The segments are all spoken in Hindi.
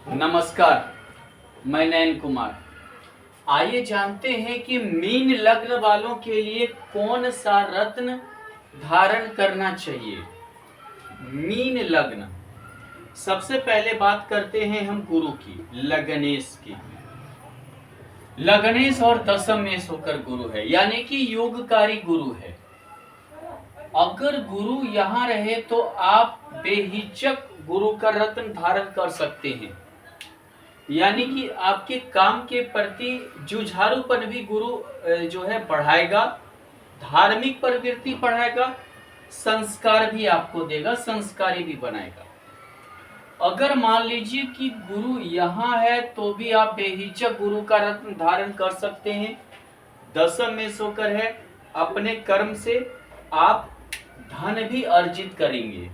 नमस्कार, मैं नयन कुमार। आइए जानते हैं कि मीन लग्न वालों के लिए कौन सा रत्न धारण करना चाहिए। मीन लग्न, सबसे पहले बात करते हैं हम गुरु की, लग्नेश की। लग्नेश और दशमेश होकर गुरु है, यानी कि योगकारी गुरु है। अगर गुरु यहाँ रहे तो आप बेहिचक गुरु का रत्न धारण कर सकते हैं, यानी कि आपके काम के प्रति जुझारूपन भी गुरु जो है बढ़ाएगा, धार्मिक प्रवृत्ति बढ़ाएगा, संस्कार भी आपको देगा, संस्कारी भी बनाएगा। अगर मान लीजिए कि गुरु यहाँ है तो भी आप बेहिचक गुरु का रत्न धारण कर सकते हैं। दशम में सोकर है, अपने कर्म से आप धन भी अर्जित करेंगे।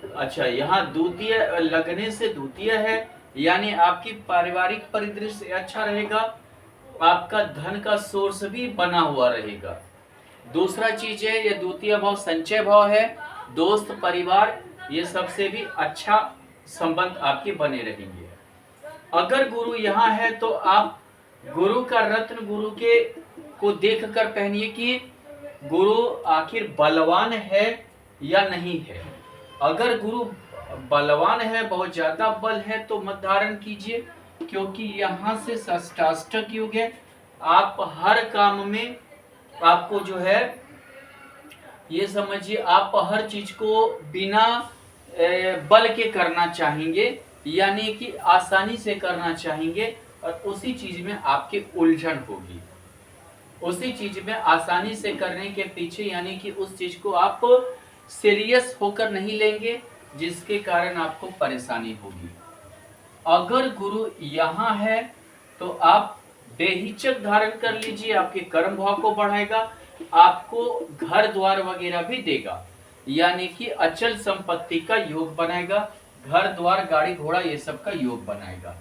अच्छा, यहाँ द्वितीय लगने से द्वितीय है, यानी आपकी पारिवारिक परिदृश्य अच्छा रहेगा, आपका धन का सोर्स भी बना हुआ रहेगा। दूसरा चीज है, ये द्वितीय भाव संचय भाव है, दोस्त परिवार ये सबसे भी अच्छा संबंध आपके बने रहेंगे। अगर गुरु यहाँ है तो आप गुरु का रत्न गुरु के को देखकर पहनिए कि गुरु आखिर बलवान है या नहीं है। अगर गुरु बलवान है, बहुत ज्यादा बल है तो मत धारण कीजिए, क्योंकि यहाँ से षष्टाष्टक युग है। आप हर काम में आपको जो है ये समझिए, आप हर चीज को बिना बल के करना चाहेंगे, यानी कि आसानी से करना चाहेंगे, और उसी चीज में आपकी उलझन होगी। उसी चीज में आसानी से करने के पीछे, यानी कि उस चीज को आप सीरियस होकर नहीं लेंगे, जिसके कारण आपको परेशानी होगी। अगर गुरु यहाँ है तो आप बेहिचक धारण कर लीजिए, आपके कर्म भाव को बढ़ाएगा, आपको घर द्वार वगैरह भी देगा, यानी कि अचल संपत्ति का योग बनाएगा, घर द्वार गाड़ी घोड़ा ये सब का योग बनाएगा।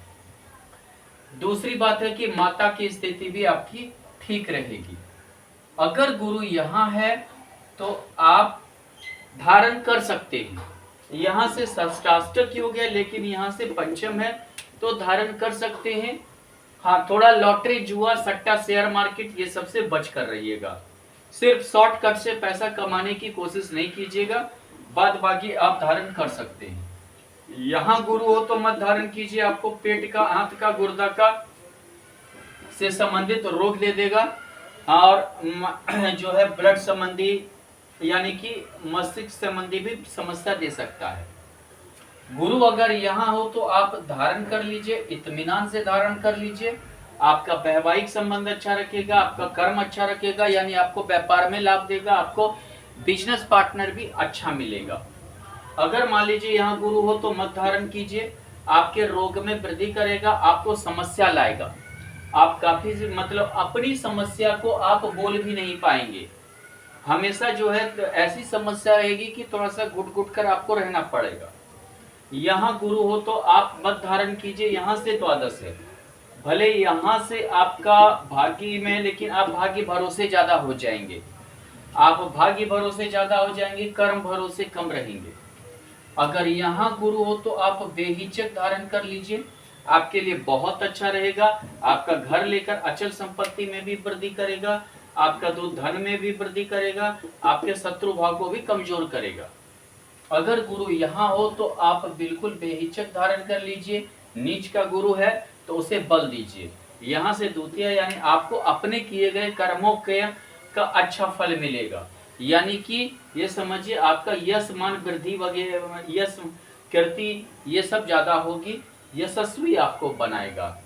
दूसरी बात है कि माता की स्थिति भी आपकी ठीक रहेगी। अगर गुरु यहाँ है तो आप धारण कर सकते हैं। यहाँ से षष्टाष्टक योग है, लेकिन यहाँ से पंचम है तो धारण कर सकते हैं। हाँ, थोड़ा लॉटरी, जुआ, सट्टा, शेयर मार्केट ये सबसे बच कर रहिएगा। सिर्फ शॉर्टकट से पैसा कमाने की कोशिश नहीं कीजिएगा, बाद बाकी आप धारण कर सकते हैं। यहाँ गुरु हो तो मत धारण कीजिए, आपको पेट का, आंत का, गुर्दा का से संबंधित रोग दे देगा, और जो है ब्लड संबंधी यानी कि मस्तिष्क संबंधी भी समस्या दे सकता है। गुरु अगर यहाँ हो तो आप धारण कर लीजिए, इत्मीनान से धारण कर लीजिए। आपका वैवाहिक संबंध अच्छा रखेगा, आपका कर्म अच्छा रखेगा, यानी आपको व्यापार में लाभ देगा, आपको बिजनेस पार्टनर भी अच्छा मिलेगा। अगर मान लीजिए यहाँ गुरु हो तो मत धारण कीजिए, आपके रोग में वृद्धि करेगा, आपको समस्या लाएगा। आप काफी मतलब अपनी समस्या को आप बोल भी नहीं पाएंगे, हमेशा जो है ऐसी समस्या रहेगी कि थोड़ा सा घुट घुट कर आपको रहना पड़ेगा। यहाँ गुरु हो तो आप मत धारण कीजिए, यहाँ से द्वादश है, भले यहाँ से आपका भाग्य में, लेकिन आप भाग्य भरोसे ज्यादा हो जाएंगे, आप भाग्य भरोसे ज्यादा हो जाएंगे, कर्म भरोसे कम रहेंगे। अगर यहाँ गुरु हो तो आप बेहिचक धारण कर लीजिए, आपके लिए बहुत अच्छा रहेगा। आपका घर लेकर अचल संपत्ति में भी वृद्धि करेगा, आपका धन में भी वृद्धि करेगा, आपके शत्रु भाव को भी कमजोर करेगा। अगर गुरु यहाँ हो तो आप बिल्कुल बेहिचक धारण कर लीजिए। नीच का गुरु है तो उसे बल दीजिए। यहाँ से द्वितीय, यानी आपको अपने किए गए कर्मों के का अच्छा फल मिलेगा, यानी कि ये समझिए आपका यश मान वृद्धि वगैरह, यश कीर्ति ये सब ज्यादा होगी, यशस्वी आपको बनाएगा।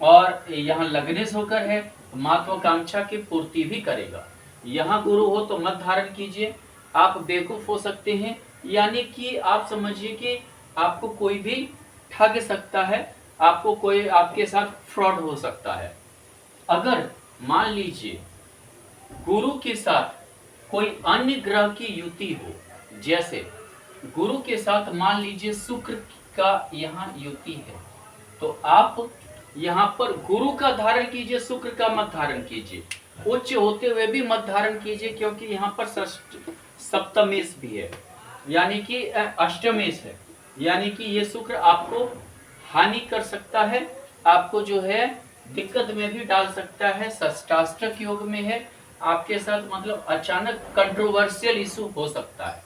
और यहाँ लग्नेश होकर है, महत्वाकांक्षा की पूर्ति भी करेगा। यहाँ गुरु हो तो मत धारण कीजिए, आप बेवकूफ हो सकते हैं, यानी कि आप समझिए कि आपको कोई भी ठग सकता है, आपको कोई आपके साथ फ्रॉड हो सकता है। अगर मान लीजिए गुरु के साथ कोई अन्य ग्रह की युति हो, जैसे गुरु के साथ मान लीजिए शुक्र का यहाँ युति है, तो आप यहाँ पर गुरु का धारण कीजिए, शुक्र का मत धारण कीजिए। उच्च होते हुए भी मत धारण कीजिए, क्योंकि यहाँ पर सप्तमेश भी है, यानी कि अष्टमेश है, यानी कि ये शुक्र आपको हानि कर सकता है, आपको जो है दिक्कत में भी डाल सकता है। षष्टाष्टक योग में है, आपके साथ मतलब अचानक कंट्रोवर्शियल इशू हो सकता है,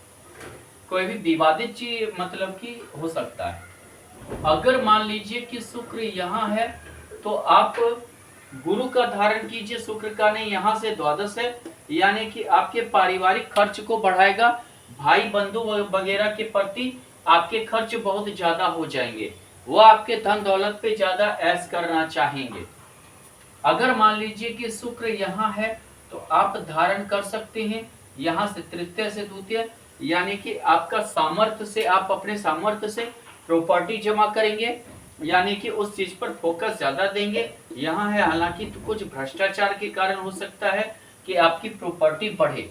कोई भी विवादित चीज मतलब कि हो सकता है। अगर मान लीजिए कि शुक्र यहाँ है तो आप गुरु का धारण कीजिए, शुक्र का नहीं, यहाँ से द्वादश है, यानी कि आपके पारिवारिक खर्च को बढ़ाएगा। भाई बंधु वगैरह के प्रति आपके खर्च बहुत ज्यादा हो जाएंगे, वो आपके धन दौलत पे ज्यादा ऐश करना चाहेंगे। अगर मान लीजिए कि शुक्र यहाँ है तो आप धारण कर सकते हैं यहाँ से तृतीय से द्वितीय, यानी कि आपका सामर्थ्य से, आप अपने सामर्थ्य से प्रॉपर्टी जमा करेंगे, यानी कि उस चीज पर फोकस ज्यादा देंगे। यहाँ है हालांकि तो कुछ भ्रष्टाचार के कारण हो सकता है कि आपकी प्रॉपर्टी बढ़े।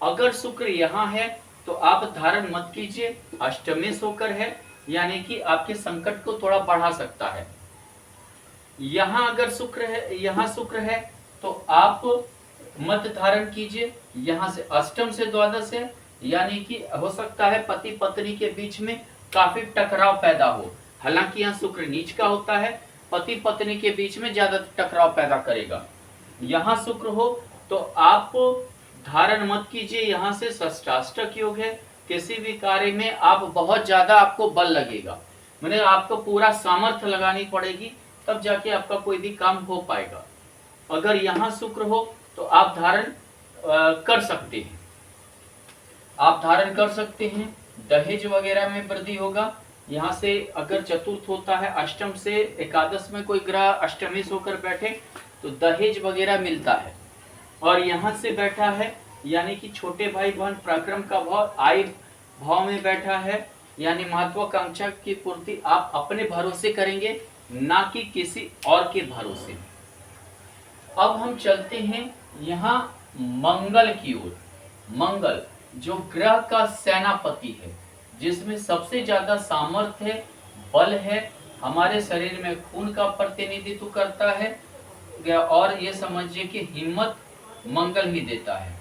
अगर शुक्र यहाँ है तो आप धारण मत कीजिए, अष्टमेश होकर है, यानी कि आपके संकट को थोड़ा बढ़ा सकता है। यहाँ अगर शुक्र है, यहाँ शुक्र है तो आप मत धारण कीजिए, यहाँ से अष्टम से द्वादश है, यानी कि हो सकता है पति पत्नी के बीच में काफी टकराव पैदा हो। हालांकि यहाँ शुक्र नीच का होता है, पति पत्नी के बीच में ज्यादा टकराव पैदा करेगा। यहाँ शुक्र हो तो आप धारण मत कीजिए, यहाँ से षष्टाष्टक योग है, किसी भी कार्य में आप बहुत ज्यादा आपको बल लगेगा, मैंने आपको पूरा सामर्थ्य लगानी पड़ेगी, तब जाके आपका कोई भी काम हो पाएगा। अगर यहाँ शुक्र हो तो आप धारण कर सकते हैं, आप धारण कर सकते हैं। दहेज वगैरह में वृद्धि होगा। यहाँ से अगर चतुर्थ होता है, अष्टम से एकादश में कोई ग्रह अष्टमेश होकर बैठे तो दहेज वगैरह मिलता है। और यहाँ से बैठा है यानी कि छोटे भाई बहन पराक्रम का भाव, आय भाव में बैठा है, यानी महत्वाकांक्षा की पूर्ति आप अपने भरोसे करेंगे, ना कि किसी और के भरोसे। अब हम चलते हैं यहाँ मंगल की ओर। मंगल जो ग्रह का सेनापति है, जिसमें सबसे ज्यादा सामर्थ्य है, बल है, हमारे शरीर में खून का प्रतिनिधित्व करता है, और ये समझिए कि हिम्मत मंगल ही देता है।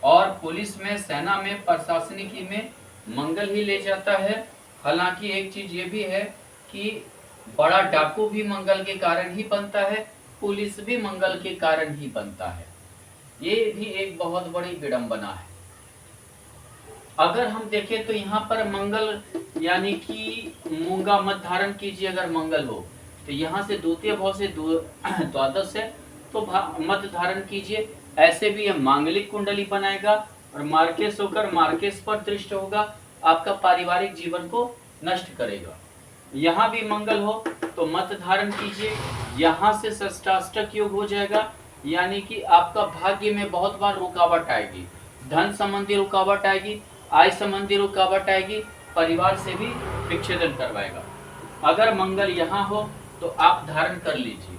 और पुलिस में, सेना में, प्रशासनिकी में मंगल ही ले जाता है। हालांकि एक चीज ये भी है कि बड़ा डाकू भी मंगल के कारण ही बनता है, पुलिस भी मंगल के कारण ही बनता है। ये भी एक बहुत बड़ी विडंबना है। अगर हम देखें तो यहाँ पर मंगल यानी कि मूंगा मत धारण कीजिए, अगर मंगल हो तो यहाँ से द्वितीय भाव से द्वादश है तो मत धारण कीजिए। ऐसे भी यह मांगलिक कुंडली बनाएगा और मार्केश होकर मार्केश पर दृष्ट होगा, आपका पारिवारिक जीवन को नष्ट करेगा। यहाँ भी मंगल हो तो मत धारण कीजिए, यहाँ से षष्टाष्टक योग हो जाएगा, यानी कि आपका भाग्य में बहुत बार रुकावट आएगी, धन संबंधी रुकावट आएगी, आय संबंधी रुकावट आएगी, परिवार से भी विच्छेदन करवाएगा। अगर मंगल यहाँ हो तो आप धारण कर लीजिए,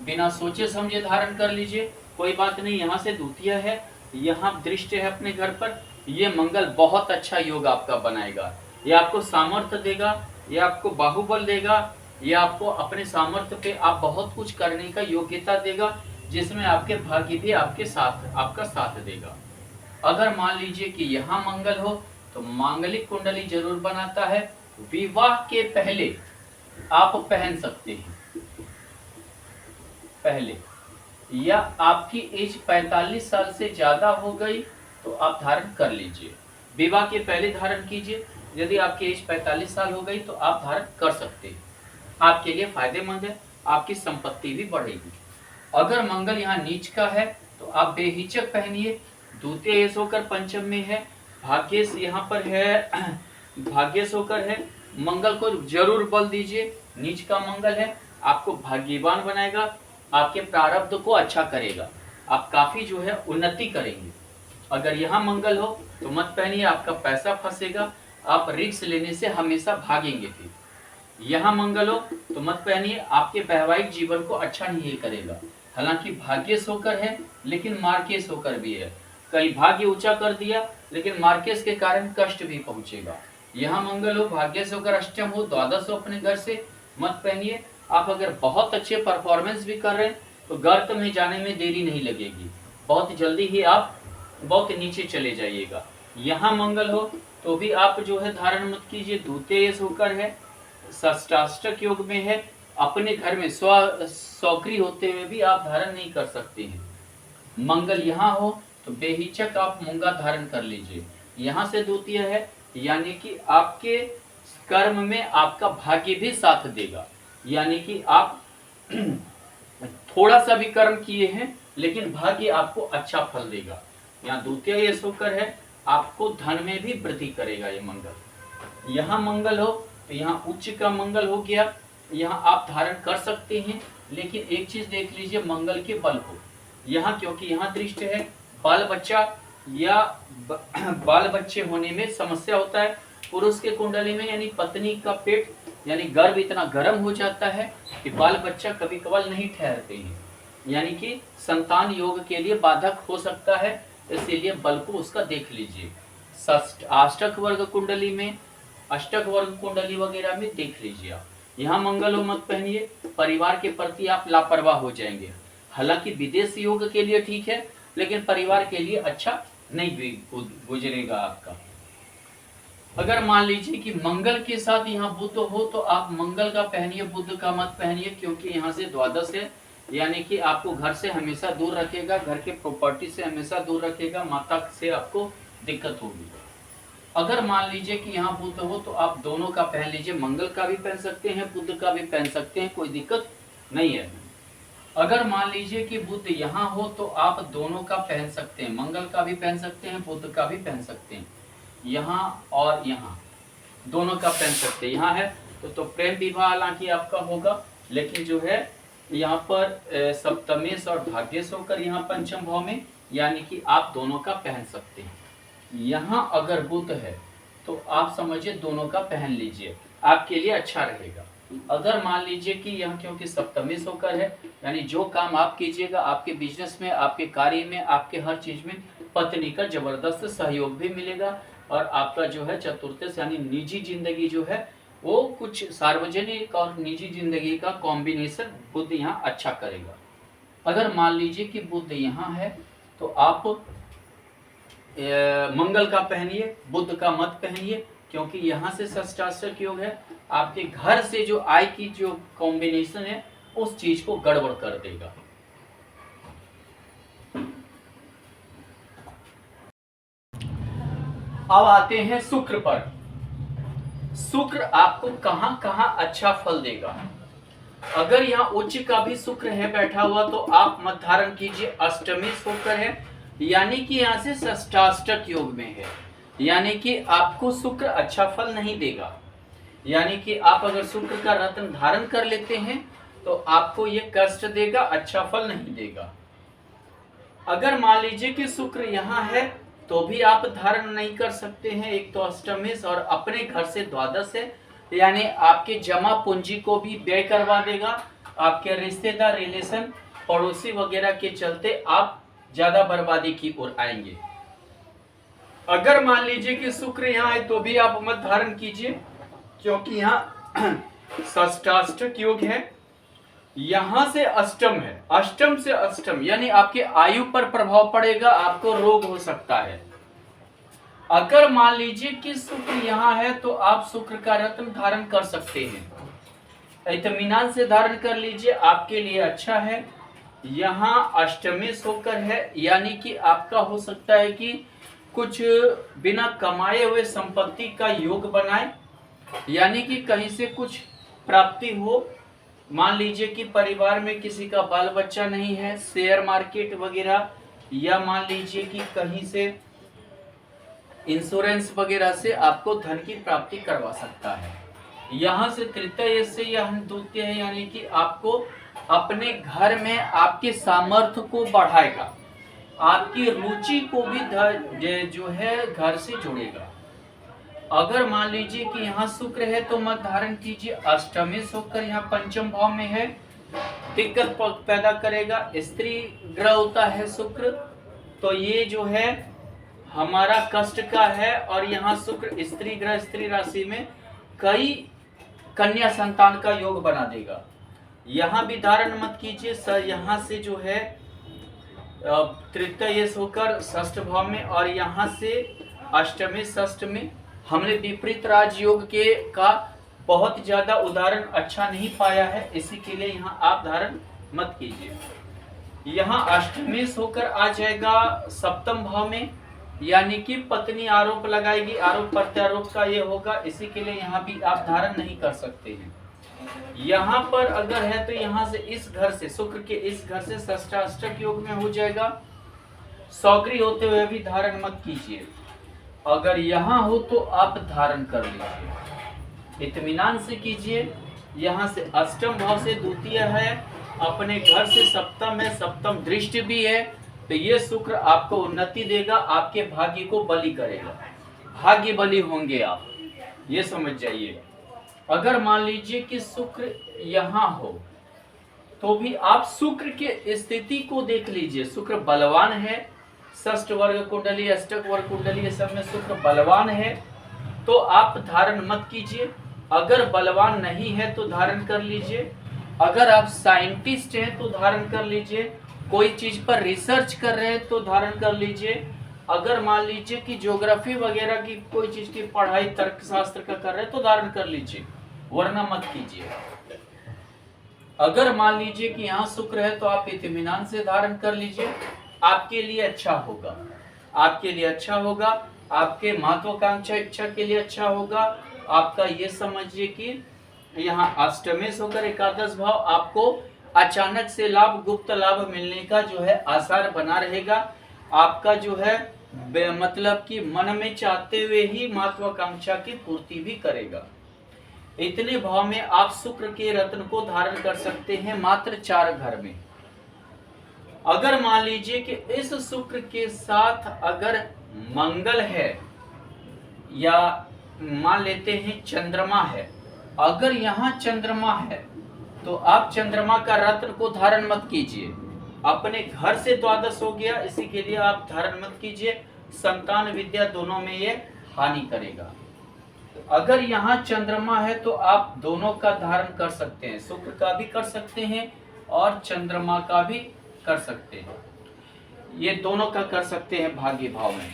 बिना सोचे समझे धारण कर लीजिए, कोई बात नहीं। यहाँ से द्वितीय है, यहाँ दृष्टि है अपने घर पर, ये मंगल बहुत अच्छा योग आपका बनाएगा। ये आपको सामर्थ्य देगा, ये आपको बाहुबल देगा, ये आपको अपने सामर्थ्य पे आप बहुत कुछ करने का योग्यता देगा, जिसमें आपके भाग्य भी आपके साथ, आपका साथ देगा। अगर मान लीजिए कि यहाँ मंगल हो तो मांगलिक कुंडली जरूर बनाता है। विवाह के पहले आप पहन सकते हैं, पहले, या आपकी एज 45 साल से ज्यादा हो गई तो आप धारण कर लीजिए। विवाह के पहले धारण कीजिए, यदि आपकी एज 45 साल हो गई तो आप धारण कर सकते हैं, आपके लिए फायदेमंद है, आपकी संपत्ति भी बढ़ेगी। अगर मंगल यहाँ नीच का है तो आप बेहिचक पहनिए। द्वितीय होकर पंचम में है, भाग्येश यहाँ पर है, भाग्येश होकर है, मंगल को जरूर बल दीजिए। नीच का मंगल है, आपको भाग्यवान बनाएगा, आपके प्रारब्ध को अच्छा करेगा, आप काफी जो है उन्नति करेंगे। अगर यहाँ मंगल हो तो मत पहनिए, आपका पैसा फंसेगा, आप रिस्क लेने से हमेशा भागेंगे। फिर यहाँ मंगल हो तो मत पहनिए, आपके वैवाहिक जीवन को अच्छा नहीं करेगा। हालांकि भाग्येश होकर है लेकिन मार्केश होकर भी है, कहीं भाग्य ऊंचा कर दिया लेकिन मार्केश के कारण कष्ट भी पहुंचेगा। यहाँ मंगल हो, भाग्येश होकर अष्टम हो, द्वादश हो अपने घर से, मत पहनिए। आप अगर बहुत अच्छे परफॉर्मेंस भी कर रहे हैं तो गर्त में जाने में देरी नहीं लगेगी, बहुत जल्दी ही आप बहुत नीचे चले जाइएगा। यहाँ मंगल हो तो भी आप जो है धारण मत कीजिए। द्वितीय होकर है, षष्टाष्टक योग में है, अपने घर में सौकरी होते हुए भी आप धारण नहीं कर सकते हैं। मंगल यहाँ हो तो बेहिचक आप मूंगा धारण कर लीजिए। यहाँ से द्वितीय है, यानी कि आपके कर्म में आपका भाग्य भी साथ देगा, यानी कि आप थोड़ा सा भी कर्म किए हैं लेकिन भाग्य आपको अच्छा फल देगा। यहाँ द्वितीय ये शुक्र है, आपको धन में भी वृद्धि करेगा ये मंगल। यहाँ मंगल हो तो यहाँ उच्च का मंगल हो गया, यहाँ आप धारण कर सकते हैं, लेकिन एक चीज देख लीजिए, मंगल के बल को यहाँ, क्योंकि यहाँ दृष्टि है, बाल बच्चा या बाल बच्चे होने में समस्या होता है। पुरुष के कुंडली में यानी पत्नी का पेट यानी गर्भ इतना गर्म हो जाता है कि बाल बच्चा कभी कभार नहीं ठहरते हैं, यानी कि संतान योग के लिए बाधक हो सकता है, इसीलिए बल को उसका देख लीजिए। अष्टक वर्ग कुंडली में, अष्टक वर्ग कुंडली वगैरह में देख लीजिए आप। यहाँ मंगल मत पहनिए, परिवार के प्रति आप लापरवाह हो जाएंगे। हालांकि विदेश योग के लिए ठीक है, लेकिन परिवार के लिए अच्छा नहीं गुजरेगा आपका। अगर मान लीजिए कि मंगल के साथ यहाँ बुध हो तो आप मंगल का पहनिए, बुध का मत पहनिए, क्योंकि यहाँ से द्वादश है, यानी कि आपको घर से हमेशा दूर रखेगा, घर के प्रॉपर्टी से हमेशा दूर रखेगा, माता से आपको दिक्कत होगी। अगर मान लीजिए कि यहाँ बुध हो तो आप दोनों का पहन लीजिए, मंगल का भी पहन सकते हैं, बुध का भी पहन सकते हैं, कोई दिक्कत नहीं है। अगर मान लीजिए कि बुध यहाँ हो तो आप दोनों का पहन सकते हैं, मंगल का भी पहन सकते हैं, बुध का भी पहन सकते हैं, यहाँ और यहाँ दोनों का पहन सकते हैं। यहाँ है तो प्रेम विवाह हालांकि आपका होगा, लेकिन जो है यहाँ पर सप्तमेश और भाग्येश होकर यहाँ पंचम भाव में, यानी कि आप दोनों का पहन सकते हैं। यहाँ अगर बुध है तो आप समझिए दोनों का पहन लीजिए, आपके लिए अच्छा रहेगा। अगर मान लीजिए कि यहाँ क्योंकि सप्तमेश होकर है, यानी जो काम आप कीजिएगा, आपके बिजनेस में, आपके कार्य में, आपके हर चीज में पत्नी का जबरदस्त सहयोग भी मिलेगा, और आपका जो है चतुर्थेश यानी निजी जिंदगी जो है वो कुछ सार्वजनिक और निजी जिंदगी का कॉम्बिनेशन बुध यहाँ अच्छा करेगा। अगर मान लीजिए कि बुध यहाँ है तो आप मंगल का पहनिए, बुध का मत पहनिए, क्योंकि यहाँ से षष्टाष्टक योग है, आपके घर से जो आय की जो कॉम्बिनेशन है उस चीज को गड़बड़ कर देगा। अब आते हैं शुक्र पर। शुक्र आपको कहां कहां अच्छा फल देगा। अगर यहाँ उच्च का भी शुक्र है बैठा हुआ तो आप मत धारण कीजिए, अष्टमी शुक्र है, यानी कि यहाँ से षष्टाष्टक योग में है, यानी कि आपको शुक्र अच्छा फल नहीं देगा। यानी कि आप अगर शुक्र का रत्न धारण कर लेते हैं तो आपको ये कष्ट देगा, अच्छा फल नहीं देगा। अगर मान लीजिए कि शुक्र यहाँ है तो भी आप धारण नहीं कर सकते हैं, एक तो अष्टमेश और अपने घर से द्वादश है, यानी आपके जमा पूंजी को भी व्यय करवा देगा। आपके रिश्तेदार, रिलेशन, पड़ोसी वगैरह के चलते आप ज्यादा बर्बादी की ओर आएंगे। अगर मान लीजिए कि शुक्र यहाँ है तो भी आप मत धारण कीजिए, क्योंकि यहाँ षष्टाष्टक योग है, यहां से अष्टम है, अष्टम से अष्टम यानी आपके आयु पर प्रभाव पड़ेगा, आपको रोग हो सकता है। अगर मान लीजिए कि शुक्र यहाँ है तो आप शुक्र का रत्न धारण कर सकते हैं, इत्मीनान से धारण कर लीजिए, आपके लिए अच्छा है। यहाँ अष्टमेश होकर है, यानी कि आपका हो सकता है कि कुछ बिना कमाए हुए संपत्ति का योग बनाए, यानी कि कहीं से कुछ प्राप्ति हो। मान लीजिए कि परिवार में किसी का बाल बच्चा नहीं है, शेयर मार्केट वगैरह, या मान लीजिए कि कहीं से इंश्योरेंस वगैरह से आपको धन की प्राप्ति करवा सकता है। यहाँ से तृतीय से यह द्वितीय है, यानी कि आपको अपने घर में आपके सामर्थ्य को बढ़ाएगा, आपकी रुचि को भी जो है घर से जुड़ेगा। अगर मान लीजिए कि यहाँ शुक्र है तो मत धारण कीजिए, अष्टमेश होकर यहाँ पंचम भाव में है, दिक्कत पैदा करेगा। स्त्री ग्रह होता है शुक्र, तो ये जो है हमारा कष्ट का है, और यहाँ शुक्र स्त्री ग्रह, स्त्री राशि में कई कन्या संतान का योग बना देगा। यहाँ भी धारण मत कीजिए सर, यहाँ से जो है तृतीय होकर षष्ठ भाव में, और यहाँ से अष्टमी षष्ठ में हमने विपरीत राजयोग के का बहुत ज्यादा उदाहरण अच्छा नहीं पाया है, इसी के लिए यहाँ आप धारण मत कीजिए। यहाँ अष्टमेश होकर आ जाएगा सप्तम भाव में, यानी कि पत्नी आरोप लगाएगी, आरोप प्रत्यारोप का ये होगा, इसी के लिए यहाँ भी आप धारण नहीं कर सकते हैं। यहाँ पर अगर है तो यहाँ से इस घर से, शुक्र के इस घर से षष्ठाष्टक योग में हो जाएगा। सौकरी होते हुए भी धारण मत कीजिए। अगर यहाँ हो तो आप धारण कर लीजिए, इत्मीनान से कीजिए। यहाँ से अष्टम भाव से द्वितीय है, अपने घर से सप्तम है, सप्तम दृष्टि भी है, तो ये शुक्र आपको उन्नति देगा, आपके भाग्य को बलि करेगा, भाग्य बलि होंगे आप, ये समझ जाइए। अगर मान लीजिए कि शुक्र यहाँ हो तो भी आप शुक्र के स्थिति को देख लीजिए। शुक्र बलवान है, षष्ठ वर्ग कुंडली, अष्टक वर्ग कुंडली, ये सब में शुक्र बलवान है, तो आप धारण मत कीजिए। अगर बलवान नहीं है तो धारण कर लीजिए। अगर आप साइंटिस्ट हैं तो धारण कर लीजिए। कोई चीज पर रिसर्च कर रहे हैं तो धारण कर लीजिए। अगर मान लीजिए कि ज्योग्राफी वगैरह की कोई चीज की पढ़ाई तर्कशास्त्र का कर रहे हैं तो धारण कर लीजिए, वरना मत कीजिए। अगर मान लीजिए कि यहाँ शुक्र है तो आप इत्मीनान से धारण कर लीजिए, आपके लिए अच्छा होगा, आपके लिए अच्छा होगा, आपके महत्वाकांक्षा इच्छा के लिए अच्छा होगा। आपका ये समझिए कि यहाँ अष्टमेश होकर एकादश भाव आपको अचानक से लाभ, गुप्त लाभ मिलने का जो है आसार बना रहेगा। आपका जो है मतलब कि मन में चाहते हुए ही महत्वाकांक्षा की पूर्ति भी करेगा। इतने भाव में आप शुक्र के रत्न को धारण कर सकते हैं मात्र 4 घर में। अगर मान लीजिए कि इस शुक्र के साथ अगर मंगल है या मान लेते हैं चंद्रमा है, अगर यहाँ चंद्रमा है तो आप चंद्रमा का रत्न को धारण मत कीजिए। अपने घर से द्वादश हो गया, इसी के लिए आप धारण मत कीजिए। संतान विद्या दोनों में ये हानि करेगा। अगर यहाँ चंद्रमा है तो आप दोनों का धारण कर सकते हैं, शुक्र का भी कर सकते हैं और चंद्रमा का भी कर सकते हैं, ये दोनों का कर सकते हैं भाग्य भाव में।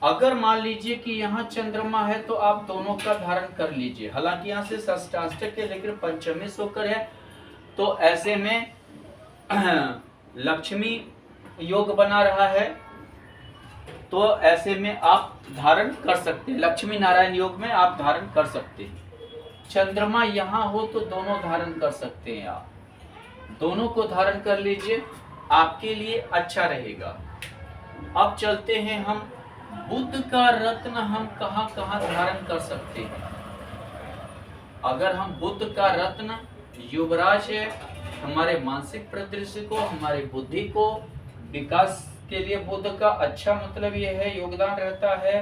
अगर मान लीजिए कि यहाँ चंद्रमा है तो आप दोनों का धारण कर लीजिए। हालांकि यहाँ से षष्ठाष्टक है लेकिन पंचमी होकर है, तो ऐसे में लक्ष्मी योग बना रहा है, तो ऐसे में आप धारण कर सकते हैं, लक्ष्मी नारायण योग में आप धारण कर सकते हैं। चंद्रमा यहाँ हो तो दोनों धारण कर सकते हैं, आप दोनों को धारण कर लीजिए, आपके लिए अच्छा रहेगा। अब चलते हैं हम, बुध का रत्न हम कहाँ कहाँ धारण कर सकते हैं। अगर हम बुध का रत्न, युवराज है, हमारे मानसिक परिदृश्य को, हमारे बुद्धि को विकास के लिए बुध का अच्छा मतलब ये है योगदान रहता है।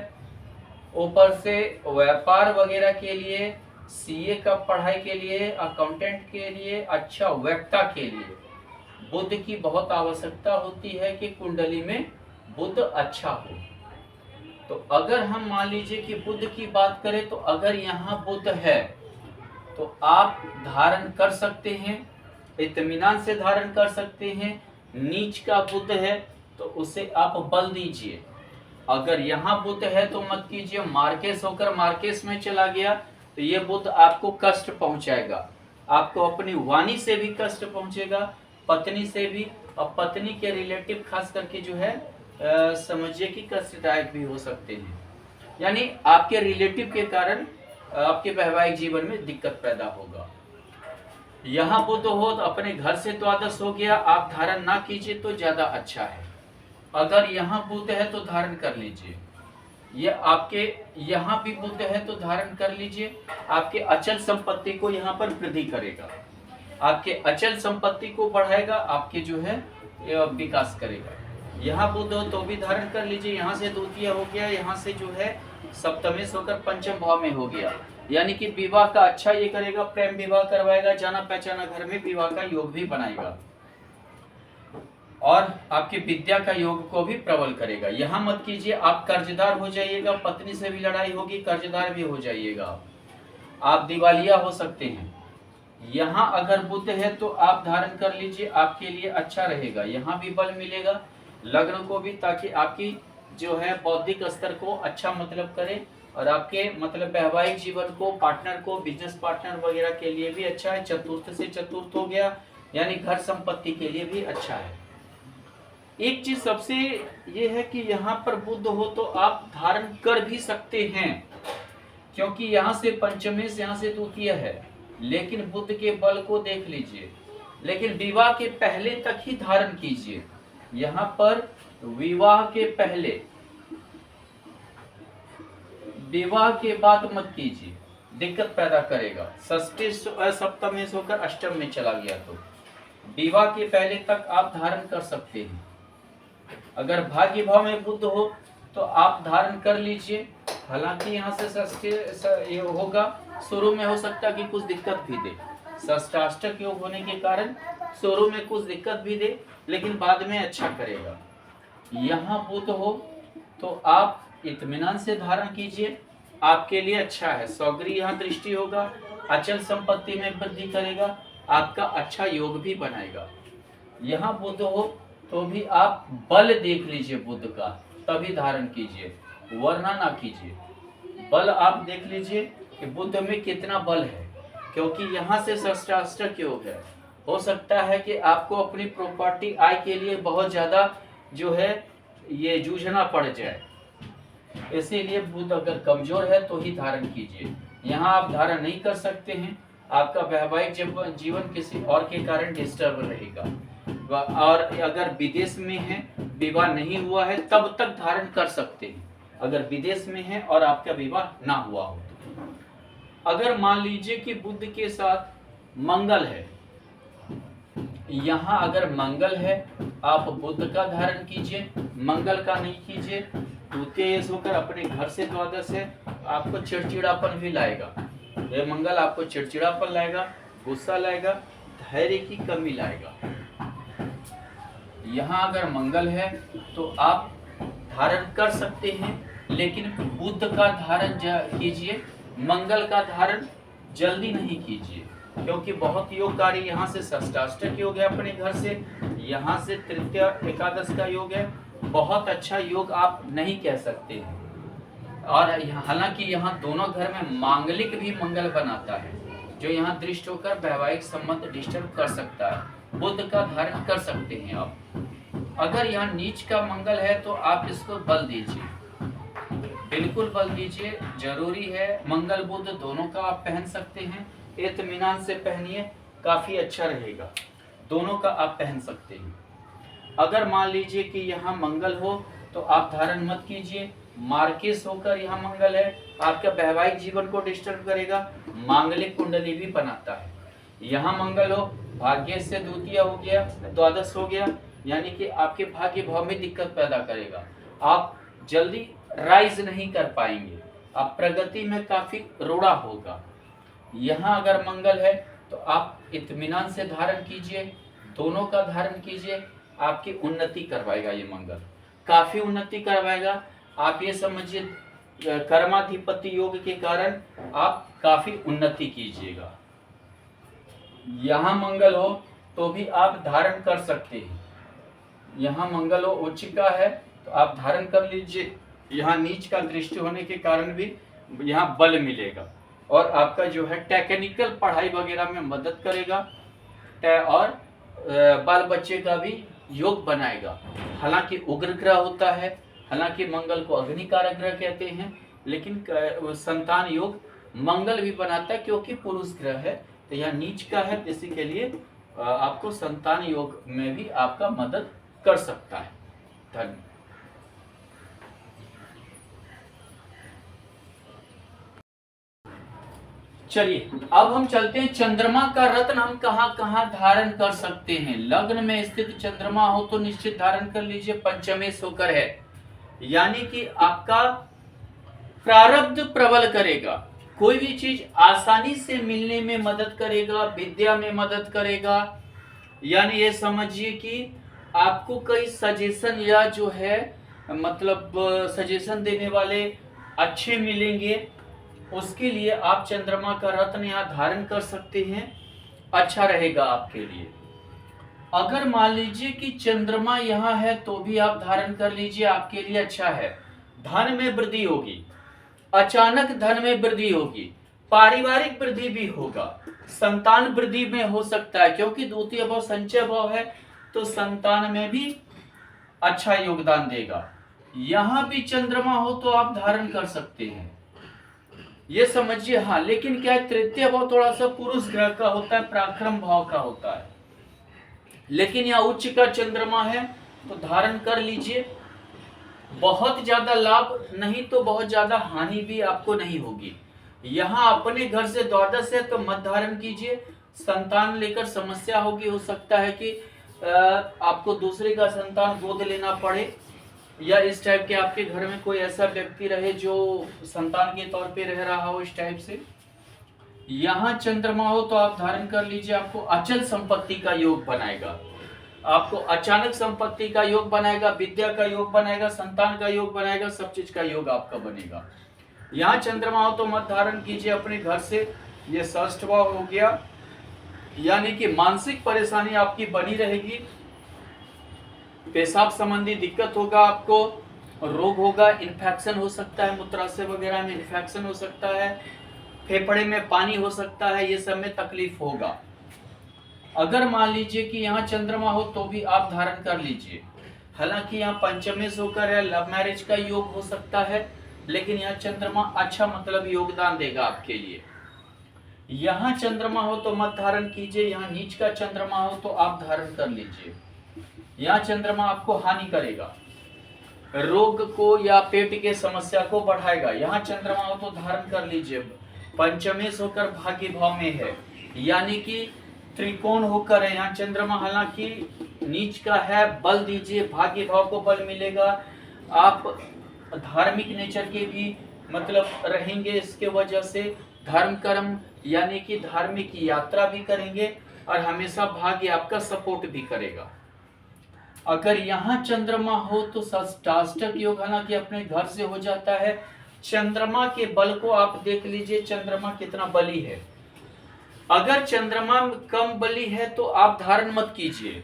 ऊपर से व्यापार वगैरह के लिए, सीए का पढ़ाई के लिए, अकाउंटेंट के लिए, अच्छा वक्ता के लिए बुध की बहुत आवश्यकता होती है कि कुंडली में बुध अच्छा हो। तो अगर हम मान लीजिए कि बुध की बात करें तो अगर यहाँ बुध है तो आप धारण कर सकते हैं, इत्मीनान से धारण कर सकते हैं। नीच का बुध है तो उसे आप बल दीजिए। अगर यहाँ बुध है तो मत कीजिए। मार्केस होकर मार्केस में चला गया तो ये बुध आपको कष्ट पहुंचाएगा, आपको अपनी वाणी से भी कष्ट पहुंचेगा, पत्नी से भी, और पत्नी के रिलेटिव खास करके जो है समझिए कि कष्टदायक भी हो सकते हैं, यानी आपके रिलेटिव के कारण आपके वैवाहिक जीवन में दिक्कत पैदा होगा। यहाँ बुध हो तो अपने घर से द्वादश हो गया, आप धारण ना कीजिए तो ज्यादा अच्छा है। अगर यहाँ बुध है तो धारण कर लीजिए, ये आपके यहाँ भी बुध है तो धारण कर लीजिए। आपके अचल संपत्ति को यहाँ पर वृद्धि करेगा, आपके अचल संपत्ति को बढ़ाएगा, आपके जो है विकास करेगा। यहाँ बुध हो तो भी धारण कर लीजिए। यहाँ से द्वितीय हो गया, यहाँ से जो है सप्तमेश होकर पंचम भाव में हो गया, यानी कि विवाह का अच्छा ये करेगा, प्रेम विवाह करवाएगा, जाना पहचाना घर में विवाह का योग भी बनाएगा और आपकी विद्या का योग को भी प्रबल करेगा। यहाँ मत कीजिए, आप कर्जदार हो जाइएगा, पत्नी से भी लड़ाई होगी, कर्जदार भी हो जाइएगा, आप दिवालिया हो सकते हैं। यहाँ अगर बुध है तो आप धारण कर लीजिए, आपके लिए अच्छा रहेगा। यहाँ भी बल मिलेगा लग्न को भी, ताकि आपकी जो है बौद्धिक स्तर को अच्छा मतलब करे, और आपके मतलब वैवाहिक जीवन को, पार्टनर को, बिजनेस पार्टनर वगैरह के लिए भी अच्छा है। चतुर्थ से चतुर्थ हो गया, यानी घर संपत्ति के लिए भी अच्छा है। एक चीज सबसे ये है कि यहाँ पर बुध हो तो आप धारण कर भी सकते हैं, क्योंकि यहाँ से पंचमेश, यहाँ से द्वितीय है, लेकिन बुध के बल को देख लीजिए। लेकिन विवाह के पहले तक ही धारण कीजिए। यहाँ पर विवाह के पहले, विवाह के बाद मत कीजिए, दिक्कत पैदा करेगा। षष्ठी सप्तमेश होकर अष्टम में चला गया तो विवाह के पहले तक आप धारण कर सकते हैं। अगर भाग्य भाव में बुध हो तो आप धारण कर लीजिए। हालांकि यहाँ से षष्ठी होगा, शुरू में हो सकता है कि कुछ दिक्कत भी दे, षष्ठाष्टक योग होने के कारण शुरू में कुछ दिक्कत भी दे, लेकिन बाद में अच्छा करेगा। यहाँ बुध हो तो आप इत्मीनान से धारण कीजिए, आपके लिए अच्छा है। सौगरी यहाँ दृष्टि होगा, अचल संपत्ति में वृद्धि करेगा, आपका अच्छा योग भी बनाएगा। यहाँ बुध हो तो भी आप बल देख लीजिए बुध का, तभी धारण कीजिए, वरना ना कीजिए। बल आप देख लीजिए कि बुध में कितना बल है, क्योंकि यहाँ से षष्ठाष्टक योग है। हो सकता है कि आपको अपनी प्रॉपर्टी आय के लिए बहुत ज्यादा जो है ये जूझना पड़ जाए, इसीलिए बुध अगर कमजोर है तो ही धारण कीजिए। यहाँ आप धारण नहीं कर सकते हैं, आपका वैवाहिक जीवन किसी और के कारण डिस्टर्ब रहेगा। और अगर विदेश में है, विवाह नहीं हुआ है, तब तक धारण कर सकते हैं, अगर विदेश में है और आपका विवाह ना हुआ हो। अगर मान लीजिए कि बुध के साथ मंगल है, यहाँ अगर मंगल है आप बुध का धारण कीजिए, मंगल का नहीं कीजिए। द्वितीय होकर अपने घर से द्वादश है, आपको चिड़चिड़ापन भी लाएगा। ये मंगल आपको चिड़चिड़ापन लाएगा, गुस्सा लाएगा, धैर्य की कमी लाएगा। यहाँ अगर मंगल है तो आप धारण कर सकते हैं, लेकिन बुध का धारण कीजिए, मंगल का धारण जल्दी नहीं कीजिए, क्योंकि बहुत योगकारी। यहाँ से षष्ठाष्टक योग है अपने घर से, यहाँ से तृतीय एकादश का योग है, बहुत अच्छा योग आप नहीं कह सकते हैं। और हालांकि यहाँ दोनों घर में मांगलिक भी मंगल बनाता है, जो यहाँ दृष्ट होकर वैवाहिक संबंध डिस्टर्ब कर सकता है। बुध का धारण कर सकते हैं आप। अगर यहाँ नीच का मंगल है तो आप इसको बल दीजिए, बिल्कुल बल दीजिए, जरूरी है। मंगल बुध दोनों का आप पहन सकते हैं, इत्मीनान से पहनिए, काफी अच्छा रहेगा। दोनों का आप पहन सकते हैं। अगर मान लीजिए कि यहाँ मंगल हो तो आप धारण मत कीजिए। मार्केस होकर यहाँ मंगल है, आपका वैवाहिक जीवन को डिस्टर्ब करेगा, मांगलिक कुंडली भी बनाता है। यहाँ मंगल हो, भाग्य से द्वितीय हो गया, द्वादश हो गया, यानी कि आपके भाग्य भाव में दिक्कत पैदा करेगा। आप जल्दी राइज नहीं कर पाएंगे, आप प्रगति में काफी रोड़ा होगा। यहाँ अगर मंगल है तो आप इत्मीनान से धारण कीजिए, दोनों का धारण कीजिए, आपकी उन्नति करवाएगा। ये मंगल काफी उन्नति करवाएगा। आप ये समझिए कर्माधिपति योग के कारण आप काफी उन्नति कीजिएगा। यहाँ मंगल हो तो भी आप धारण कर सकते हैं। यहाँ मंगल हो, उच्च का है तो आप धारण कर लीजिए। यहाँ नीच का दृष्टि होने के कारण भी यहाँ बल मिलेगा, और आपका जो है टेक्निकल पढ़ाई वगैरह में मदद करेगा, और बाल बच्चे का भी योग बनाएगा। हालांकि उग्र ग्रह होता है, हालांकि मंगल को अग्निकारक ग्रह कहते हैं, लेकिन संतान योग मंगल भी बनाता है, क्योंकि पुरुष ग्रह है। तो यह नीच का है, इसी के लिए आपको संतान योग में भी आपका मदद कर सकता है। धन्यवाद। चलिए अब हम चलते हैं, चंद्रमा का रत्न हम कहाँ कहाँ धारण कर सकते हैं। लग्न में स्थित चंद्रमा हो तो निश्चित धारण कर लीजिए, पंचमेश होकर है, यानी कि आपका प्रारब्ध प्रबल करेगा। कोई भी चीज आसानी से मिलने में मदद करेगा, विद्या में मदद करेगा। यानी ये समझिए कि आपको कई सजेशन या जो है मतलब सजेशन देने वाले अच्छे मिलेंगे, उसके लिए आप चंद्रमा का रत्न यहाँ धारण कर सकते हैं, अच्छा रहेगा आपके लिए। अगर मान लीजिए कि चंद्रमा यहाँ है तो भी आप धारण कर लीजिए, आपके लिए अच्छा है। धन में वृद्धि होगी, अचानक धन में वृद्धि होगी, पारिवारिक वृद्धि भी होगा, संतान वृद्धि में हो सकता है, क्योंकि द्वितीय भाव संचय भाव है तो संतान में भी अच्छा योगदान देगा। यहां भी चंद्रमा हो तो आप धारण कर सकते हैं, ये समझिए। हाँ, लेकिन क्या है, तृतीय भाव थोड़ा सा पुरुष ग्रह का होता है, पराक्रम भाव का होता है, लेकिन यहाँ उच्च का चंद्रमा है तो धारण कर लीजिए। बहुत ज्यादा लाभ नहीं तो बहुत ज्यादा हानि भी आपको नहीं होगी। यहाँ अपने घर से द्वादश है तो मत धारण कीजिए, संतान लेकर समस्या होगी, हो सकता है कि आपको दूसरे का संतान गोद लेना पड़े, या इस टाइप के आपके घर में कोई ऐसा व्यक्ति रहे जो संतान के तौर पे रह रहा हो, इस टाइप से। यहाँ चंद्रमा हो तो आप धारण कर लीजिए, आपको अचल संपत्ति का योग बनाएगा, आपको अचानक संपत्ति का योग बनाएगा, विद्या का योग बनाएगा, संतान का योग बनाएगा, सब चीज का योग आपका बनेगा। यहाँ चंद्रमा हो तो मत धारण कीजिए अपने घर से, ये षष्ठ भाव हो गया, यानी कि मानसिक परेशानी आपकी बनी रहेगी, पेशाब संबंधी दिक्कत होगा, आपको रोग होगा, इन्फेक्शन हो सकता है, मूत्राशय वगैरह में इन्फेक्शन हो सकता है, फेफड़े में पानी हो सकता है, ये सब में तकलीफ होगा। अगर मान लीजिए कि यहाँ चंद्रमा हो तो भी आप धारण कर लीजिए। हालांकि यहाँ पंचमेश होकर है, लव मैरिज का योग हो सकता है, लेकिन यहाँ चंद्रमा अच्छा मतलब योगदान देगा आपके लिए। यहाँ चंद्रमा हो तो मत धारण कीजिए, यहाँ नीच का चंद्रमा हो तो आप धारण कर लीजिए। यहाँ चंद्रमा आपको हानि करेगा, रोग को या पेट के समस्या को बढ़ाएगा। यहाँ चंद्रमा हो तो धारण कर लीजिए। पंचमेश होकर भाग्य भाव में है, यानी कि त्रिकोण होकर है यहाँ चंद्रमा, हालांकि नीच का है, बल दीजिए, भाग्य भाव को बल मिलेगा, आप धार्मिक नेचर के भी मतलब रहेंगे, इसके वजह से धर्म कर्म यानी कि धार्मिक यात्रा भी करेंगे और हमेशा भाग्य आपका सपोर्ट भी करेगा। अगर यहाँ चंद्रमा हो तो षष्टाष्टक योग, हालांकि अपने घर से हो जाता है। चंद्रमा के बल को आप देख लीजिए, चंद्रमा कितना बली है। अगर चंद्रमा कम बली है तो आप धारण मत कीजिए,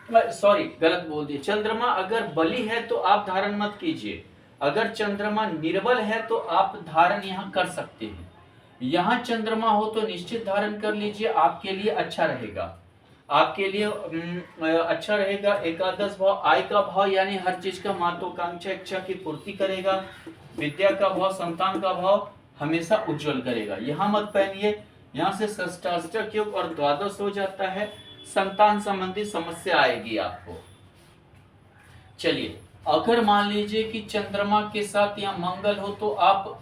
सॉरी गलत बोल दिए, चंद्रमा अगर बली है तो आप धारण मत कीजिए। अगर चंद्रमा निर्बल है तो आप धारण यहाँ कर सकते हैं। यहाँ चंद्रमा हो तो निश्चित धारण कर लीजिए, आपके लिए अच्छा रहेगा, आपके लिए अच्छा रहेगा। एकादश भाव आय का भाव, यानी हर चीज का महत्वाकांक्षा इच्छा की पूर्ति करेगा। विद्या का भाव, संतान का भाव हमेशा उज्जवल करेगा। यहाँ मत पहनिए, यहाँ से षष्टाष्टक योग और द्वादश हो जाता है, संतान संबंधी समस्या आएगी आपको। चलिए, अगर मान लीजिए कि चंद्रमा के साथ यहाँ मंगल हो तो आप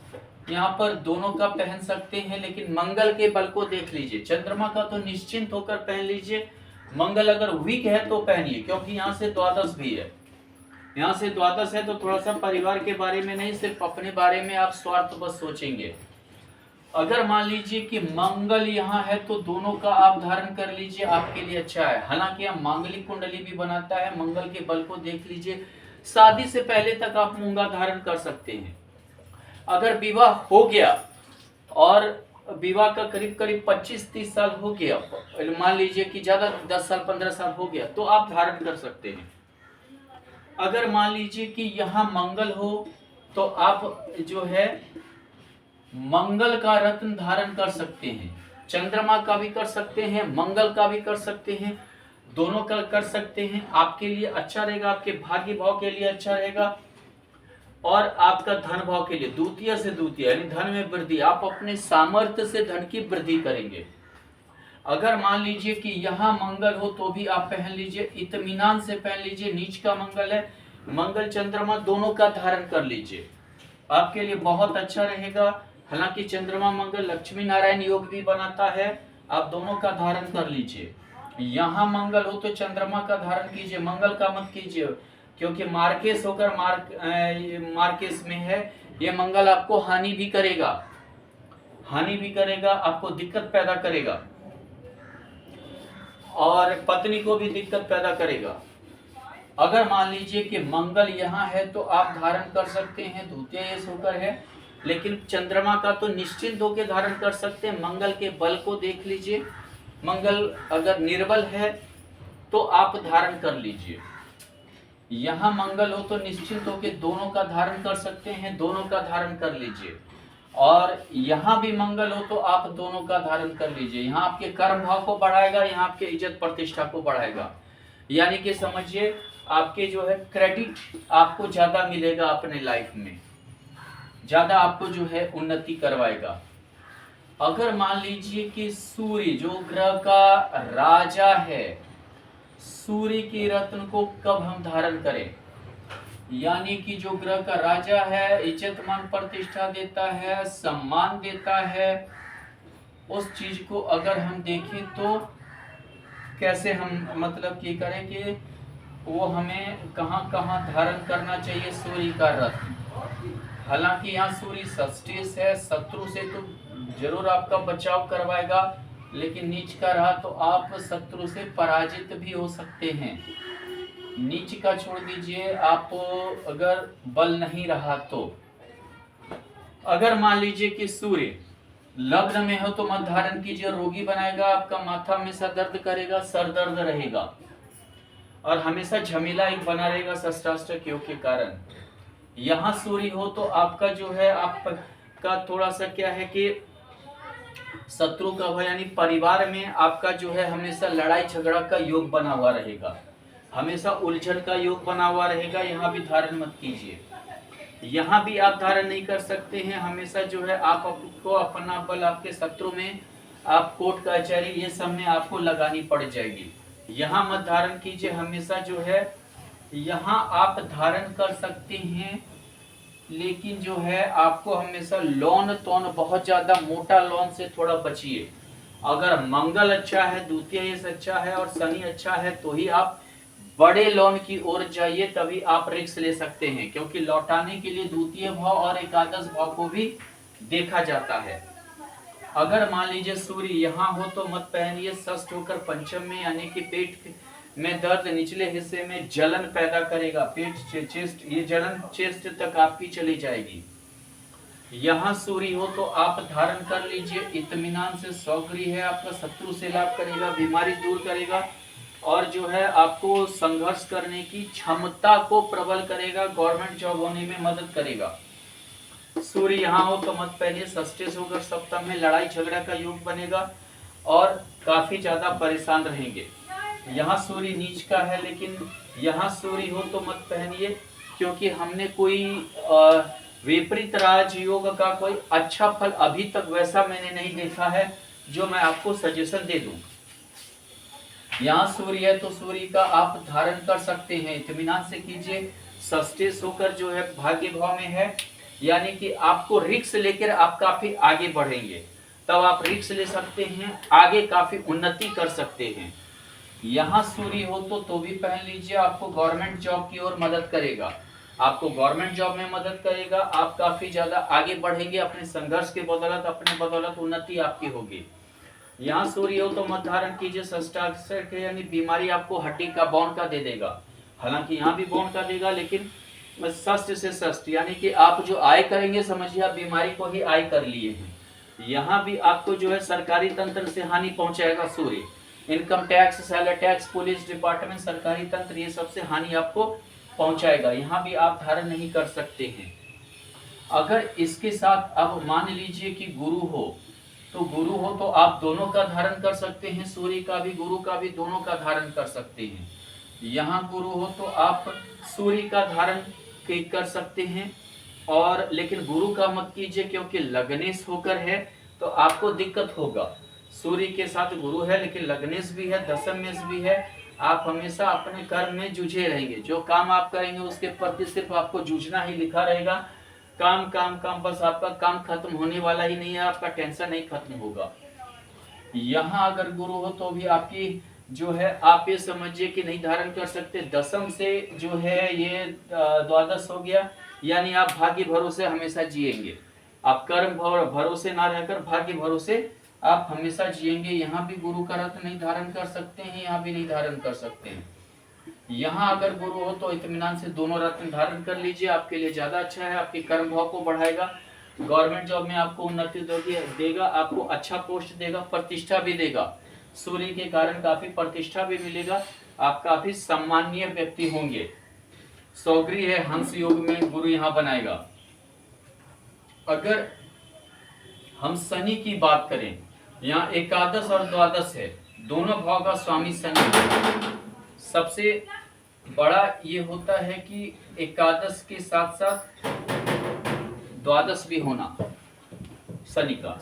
यहाँ पर दोनों का पहन सकते हैं, लेकिन मंगल के बल को देख लीजिए। चंद्रमा का तो निश्चिंत होकर पहन लीजिए, मंगल अगर वीक है तो पहनिए, क्योंकि यहाँ से द्वादश भी है। यहाँ से द्वादश है तो थोड़ा सा परिवार के बारे में नहीं, सिर्फ अपने बारे में आप स्वार्थ बस सोचेंगे। अगर मान लीजिए कि मंगल यहाँ है तो दोनों का आप धारण कर लीजिए, आपके लिए अच्छा है। हालांकि यहाँ मांगलिक कुंडली भी बनाता है, मंगल के बल को देख लीजिए। शादी से पहले तक आप मूंगा धारण कर सकते हैं। अगर विवाह हो गया और विवाह का करीब करीब 25-30 साल हो गया, मान लीजिए कि ज्यादा 10 साल 15 साल हो गया, तो आप धारण कर सकते हैं। अगर मान लीजिए कि यहाँ मंगल हो तो आप जो है मंगल का रत्न धारण कर सकते हैं। चंद्रमा का भी कर सकते हैं, मंगल का भी कर सकते हैं, दोनों का कर सकते हैं। आपके लिए अच्छा रहेगा, आपके भाग्य भाव के लिए अच्छा रहेगा और आपका धन भाव के लिए द्वितीय से द्वितीय यानी धन में वृद्धि, आप अपने सामर्थ्य से धन की वृद्धि करेंगे। अगर मान लीजिए कि यहाँ मंगल हो तो भी आप पहन लीजिए, इत्मीनान से पहन लीजिए। नीच का मंगल है, मंगल चंद्रमा दोनों का धारण कर लीजिए, आपके लिए बहुत अच्छा रहेगा। हालांकि चंद्रमा मंगल लक्ष्मी नारायण योग भी बनाता है, आप दोनों का धारण कर लीजिए। यहाँ मंगल हो तो चंद्रमा का धारण कीजिए, मंगल का मत कीजिए, क्योंकि मार्केश होकर मार्केश में है, ये मंगल आपको हानि भी करेगा, आपको दिक्कत पैदा करेगा और पत्नी को भी दिक्कत पैदा करेगा। अगर मान लीजिए कि मंगल यहाँ है तो आप धारण कर सकते हैं, द्वितीय होकर है, लेकिन चंद्रमा का तो निश्चिंत होकर धारण कर सकते हैं। मंगल के बल को देख लीजिए, मंगल अगर निर्बल है तो आप धारण कर लीजिए। यहाँ मंगल हो तो निश्चिंत होकर दोनों का धारण कर सकते हैं, दोनों का धारण कर लीजिए। और यहाँ भी मंगल हो तो आप दोनों का धारण कर लीजिए। यहाँ आपके कर्म भाव को बढ़ाएगा, यहाँ आपके इज्जत प्रतिष्ठा को बढ़ाएगा। यानी कि समझिए आपके जो है क्रेडिट आपको ज्यादा मिलेगा, अपने लाइफ में ज्यादा आपको जो है उन्नति करवाएगा। अगर मान लीजिए कि सूर्य जो ग्रह का राजा है, सूर्य की रत्न को कब हम धारण करें, यानी कि जो ग्रह का राजा है, इज्जत मान प्रतिष्ठा देता है, सम्मान देता है, उस चीज को अगर हम देखें तो कैसे हम मतलब कि करें कि वो हमें कहाँ कहाँ धारण करना चाहिए सूर्य का रत्न। हालांकि यहाँ सूर्य षष्ठी है, शत्रु से तो जरूर आपका बचाव करवाएगा, लेकिन नीच का रहा तो आप शत्रु से पराजित भी हो सकते हैं। नीच का छोड़ दीजिए, आप अगर बल नहीं रहा तो अगर मान लीजिए कि सूर्य लग्न में हो तो मत धारण कीजिए, रोगी बनाएगा, आपका माथा हमेशा दर्द करेगा, सर दर्द रहेगा और हमेशा झमेला एक बना रहेगा षष्ठाष्टक योग के कारण। यहाँ सूर्य हो तो आपका जो है आपका थोड़ा सा क्या है कि शत्रु का भय, यानी परिवार में आपका जो है हमेशा लड़ाई झगड़ा का योग बना हुआ रहेगा, हमेशा उलझन का योग बना हुआ रहेगा। यहाँ भी धारण मत कीजिए, यहाँ भी आप धारण नहीं कर सकते हैं। हमेशा जो है आपको अपना बल आपके शत्रु में, आप कोर्ट कचहरी ये सब में आपको लगानी पड़ जाएगी। यहाँ मत धारण कीजिए। हमेशा जो है यहाँ आप धारण कर सकते हैं, लेकिन जो है आपको हमेशा लोन तोन बहुत ज्यादा मोटा लोन से थोड़ा बचिए। अगर मंगल अच्छा है, द्वितीय अच्छा है और शनि अच्छा है तो ही आप बड़े लोन की ओर जाइए, तभी आप रिस्क ले सकते हैं, क्योंकि लौटाने के लिए द्वितीय भाव और एकादश भाव को भी देखा जाता है। अगर मान लीजिए सूर्य यहाँ हो तो मत पहनिए, षष्ठ होकर पंचम में, यानी कि पेट में दर्द, निचले हिस्से में जलन पैदा करेगा, पेट चेस्ट, ये जलन चेस्ट तक आपकी चली जाएगी। यहाँ सूर्य हो तो आप धारण कर लीजिए, इत्मीनान से सौगृह है, आपका शत्रु से लाभ करेगा, बीमारी दूर करेगा और जो है आपको संघर्ष करने की क्षमता को प्रबल करेगा, गवर्नमेंट जॉब होने में मदद करेगा। सूर्य यहाँ हो तो मत पहनिए, षष्ठी से होकर सप्तम में लड़ाई झगड़ा का योग बनेगा और काफी ज्यादा परेशान रहेंगे। यहाँ सूर्य नीच का है, लेकिन यहाँ सूर्य हो तो मत पहनिए, क्योंकि हमने कोई विपरीत राजयोग का कोई अच्छा फल अभी तक वैसा मैंने नहीं देखा है जो मैं आपको सजेशन दे दूं। यहाँ सूर्य है तो सूर्य का आप धारण कर सकते हैं, इत्मीनान से कीजिए। षष्ठी होकर जो है भाग्य भाव में है, यानी कि आपको रिक्स लेकर आप काफी आगे बढ़ेंगे, तब आप रिक्स ले सकते हैं, आगे काफी उन्नति कर सकते हैं। यहाँ सूर्य हो तो भी पहन लीजिए, आपको गवर्नमेंट जॉब की ओर मदद करेगा, आपको गवर्नमेंट जॉब में मदद करेगा, आप काफी ज्यादा आगे बढ़ेंगे अपने संघर्ष के बदौलत, अपने बदौलत उन्नति आपकी होगी। यहाँ सूर्य हो तो मत धारण कीजिए, षष्ठाष्टक यानी बीमारी आपको हड्डी का बौन का दे देगा। हालांकि यहाँ भी बौन का देगा, लेकिन षष्ठ से षष्ठ, यानी कि आप जो आय करेंगे समझिए आप बीमारी को ही आय कर लिए हैं। यहाँ भी आपको जो है सरकारी तंत्र से हानि पहुंचाएगा सूर्य, income tax, salary tax, police department, सरकारी तंत्र, ये सबसे हानि आपको पहुंचाएगा। यहाँ भी आप धारण नहीं कर सकते हैं। अगर इसके साथ अब मान लीजिए कि गुरु हो तो आप दोनों का धारण कर सकते हैं, सूर्य का भी गुरु का भी, दोनों का धारण कर सकते हैं। यहाँ गुरु हो तो आप सूर्य का धारण कर सकते हैं, और लेकिन गुरु का मत कीजिए, क्योंकि लग्नेश होकर है तो आपको दिक्कत होगा। सूर्य के साथ गुरु है लेकिन लग्नेश भी है, दशम में भी है, आप हमेशा अपने कर्म में जूझे रहेंगे। जो काम आप करेंगे उसके प्रति सिर्फ आपको जूझना ही लिखा रहेगा, काम काम काम, बस आपका काम खत्म होने वाला ही नहीं है, आपका टेंशन नहीं खत्म होगा। यहाँ अगर गुरु हो तो भी आपकी जो है आप ये समझिए कि नहीं धारण कर सकते। दशम से जो है ये द्वादश हो गया, यानी आप भाग्य भरोसे हमेशा जिएंगे, आप कर्म भरोसे ना रहकर भाग्य भरोसे आप हमेशा जिएंगे। यहाँ भी गुरु का रत्न नहीं धारण कर सकते हैं, यहाँ भी नहीं धारण कर सकते हैं। यहाँ अगर गुरु हो तो इत्मीनान से दोनों रत्न धारण कर लीजिए, आपके लिए ज्यादा अच्छा है, आपके कर्म भाव को बढ़ाएगा, गवर्नमेंट जॉब में आपको उन्नति देगा, आपको अच्छा पोस्ट देगा, प्रतिष्ठा भी देगा। सूर्य के कारण काफी प्रतिष्ठा भी मिलेगा, आप काफी सम्माननीय व्यक्ति होंगे। सौगरी है हंस योग में गुरु यहाँ बनाएगा। अगर हम शनि की बात करें, यहाँ एकादश और द्वादश है, दोनों भाव का स्वामी शनि है। सबसे बड़ा ये होता है कि एकादश के साथ साथ द्वादश भी होना शनि का।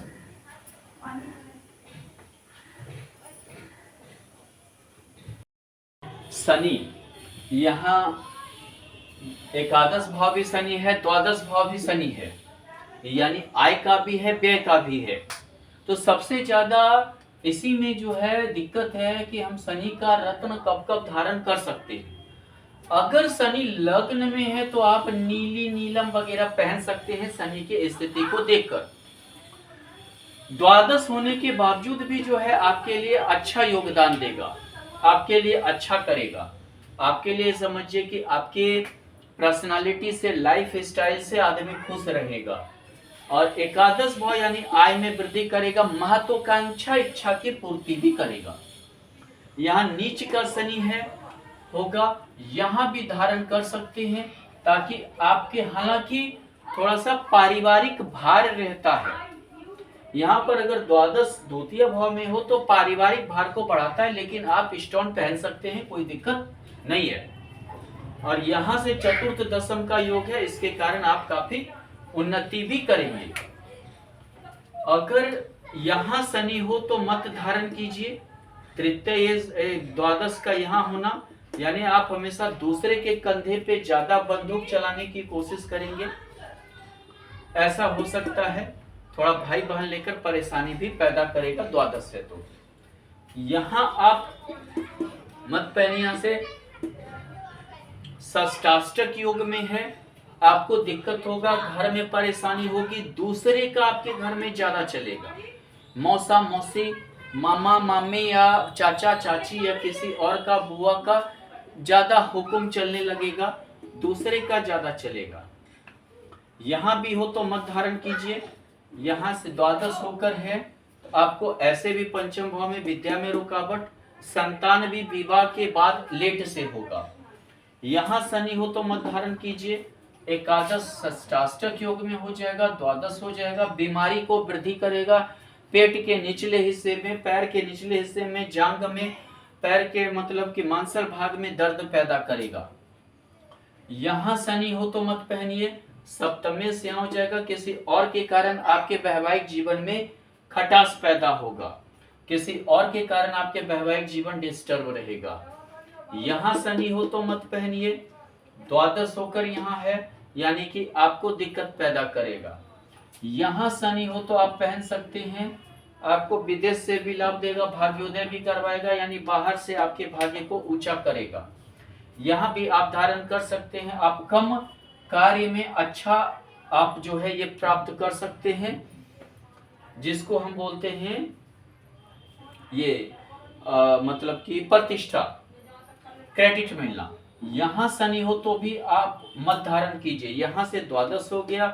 शनि यहाँ एकादश भाव भी शनि है, द्वादश भाव भी शनि है, यानी आय का भी है, व्यय का भी है। तो सबसे ज्यादा इसी में जो है दिक्कत है कि हम शनि का रत्न कब कब धारण कर सकते हैं। अगर शनि लग्न में है तो आप नीली नीलम वगैरह पहन सकते हैं शनि की स्थिति को देखकर। द्वादश होने के बावजूद भी जो है आपके लिए अच्छा योगदान देगा, आपके लिए अच्छा करेगा, आपके लिए समझिए कि आपके पर्सनालिटी से, लाइफ स्टाइल से आदमी खुश रहेगा। और एकादश भाव यानी आय में वृद्धि करेगा, महत्वाकांक्षा इच्छा की पूर्ति भी करेगा। यहाँ नीच का शनि है होगा, यहाँ भी धारण कर सकते हैं ताकि आपके, हालांकि थोड़ा सा पारिवारिक भार रहता है। यहाँ पर अगर द्वादश द्वितीय भाव में हो तो पारिवारिक भार को बढ़ाता है, लेकिन आप स्टोन पहन सकते हैं, कोई दिक्कत नहीं है। और यहाँ से चतुर्थ दशम का योग है, इसके कारण आप काफी उन्नति भी करेंगे। अगर यहाँ शनि हो तो मत धारण कीजिए। तृतीय द्वादश का यहाँ होना यानी आप हमेशा दूसरे के कंधे पे ज्यादा बंदूक चलाने की कोशिश करेंगे, ऐसा हो सकता है। थोड़ा भाई बहन लेकर परेशानी भी पैदा करेगा द्वादश से। तो यहाँ आप मत पहनिए, यहाँ से षष्ठाष्टक योग में है, आपको दिक्कत होगा, घर में परेशानी होगी, दूसरे का आपके घर में ज्यादा चलेगा। मौसा मौसी, मामा मामी या चाचा चाची या किसी और का, बुआ का ज्यादा हुक्म चलने लगेगा, दूसरे का ज्यादा चलेगा। यहाँ भी हो तो मत धारण कीजिए। यहाँ से द्वादश होकर है, आपको ऐसे भी पंचम भाव में विद्या में रुकावट, संतान भी विवाह के बाद लेट से होगा। यहाँ शनि हो तो मत धारण कीजिए। एकादश षष्ठाष्टक योग में हो जाएगा, द्वादश हो जाएगा, बीमारी को वृद्धि करेगा, पेट के निचले हिस्से में, पैर के निचले हिस्से में, जांघ में, पैर के मतलब कि मांसल भाग में दर्द पैदा करेगा। यहाँ शनि हो तो मत पहनिए। सप्तमे से हो जाएगा, किसी और के कारण आपके वैवाहिक जीवन में खटास पैदा होगा, किसी और के कारण आपके वैवाहिक जीवन डिस्टर्ब रहेगा। यहाँ शनि हो तो मत पहनिए। द्वादश होकर यहाँ है, यानी कि आपको दिक्कत पैदा करेगा। यहाँ शनि हो तो आप पहन सकते हैं, आपको विदेश से भी लाभ देगा, भाग्योदय भी करवाएगा, यानी बाहर से आपके भाग्य को ऊंचा करेगा। यहाँ भी आप धारण कर सकते हैं। आप कम कार्य में अच्छा आप जो है ये प्राप्त कर सकते हैं, जिसको हम बोलते हैं ये मतलब कि प्रतिष्ठा, क्रेडिट मिलना। यहाँ शनि हो तो भी आप मत धारण कीजिए। यहाँ से द्वादश हो गया,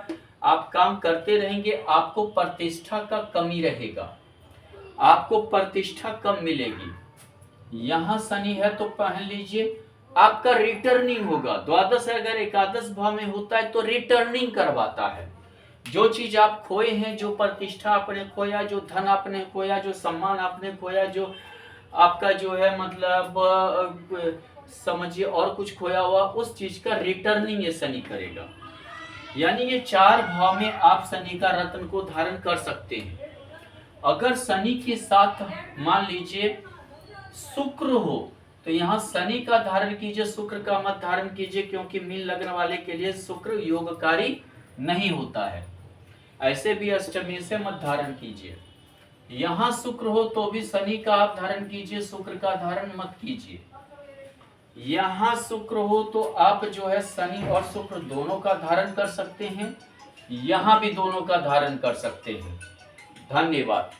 आप काम करते रहेंगे, आपको प्रतिष्ठा का कमी रहेगा, आपको प्रतिष्ठा कम मिलेगी। यहाँ शनि है तो पहन लीजिए, आपका रिटर्निंग होगा। द्वादश अगर एकादश भाव में होता है तो रिटर्निंग करवाता है। जो चीज आप खोए हैं, जो प्रतिष्ठा आपने खोया, जो धन आपने खोया, जो सम्मान आपने खोया, जो आपका जो है मतलब समझिए और कुछ खोया हुआ, उस चीज का रिटर्निंग ये शनि करेगा। यानी ये चार भाव में आप शनि का रत्न को धारण कर सकते हैं। अगर शनि के साथ मान लीजिए शुक्र हो तो यहाँ शनि का धारण कीजिए, शुक्र का मत धारण कीजिए, क्योंकि मीन लग्न वाले के लिए शुक्र योगकारी नहीं होता है। ऐसे भी अष्टमी से मत धारण कीजिए। यहाँ शुक्र हो तो भी शनि का आप धारण कीजिए, शुक्र का धारण मत कीजिए। यहाँ शुक्र हो तो आप जो है शनि और शुक्र दोनों का धारण कर सकते हैं, यहाँ भी दोनों का धारण कर सकते हैं। धन्यवाद।